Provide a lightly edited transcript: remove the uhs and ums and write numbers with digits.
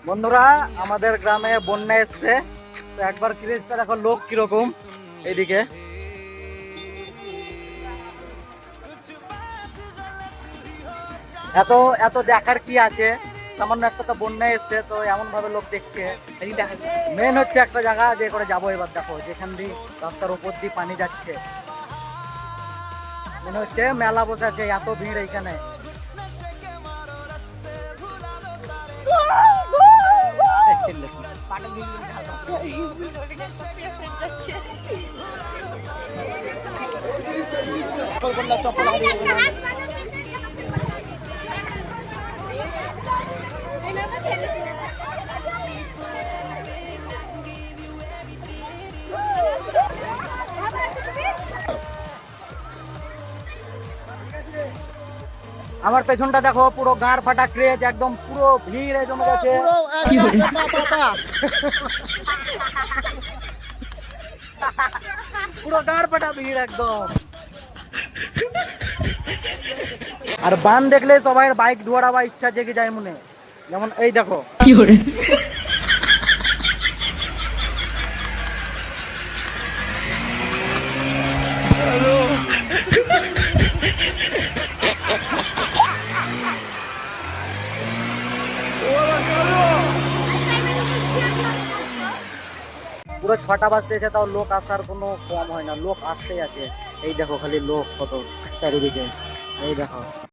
বন্ধুরা আমাদের গ্রামে বন্যা এসছে, তো একবার ক্রেজটা দেখো লোক কিরকম। এইদিকে এত এত দেখার কি আছে, সামান্য একটা তো বন্যা এসছে, তো এমন ভাবে লোক দেখছে। মেন হচ্ছে একটা জায়গা যে করে যাবো, এবার দেখো যেখান দিয়ে রাস্তার উপর দিয়ে পানি যাচ্ছে, মনে হচ্ছে মেলা বসে আছে, এত ভিড় এইখানে। আমার পেছনটা দেখো, পুরো গাঁড় ফাটা ক্রেজ, একদম পুরো ভিড়ে জমে গেছে। পুরো গাঁড় ফাটা ভিড় একদম। আর বান দেখলে সবাই বাইক ধোয়ার ইচ্ছা জেগে যায় মনে, যেমন এই দেখো। পুরো 6টা বাজতে এসে তাও লোক আসার কোনো কম হয় না, লোক আসতেই আছে। এই দেখো খালি লোক কত চারিদিকে, এই দেখো।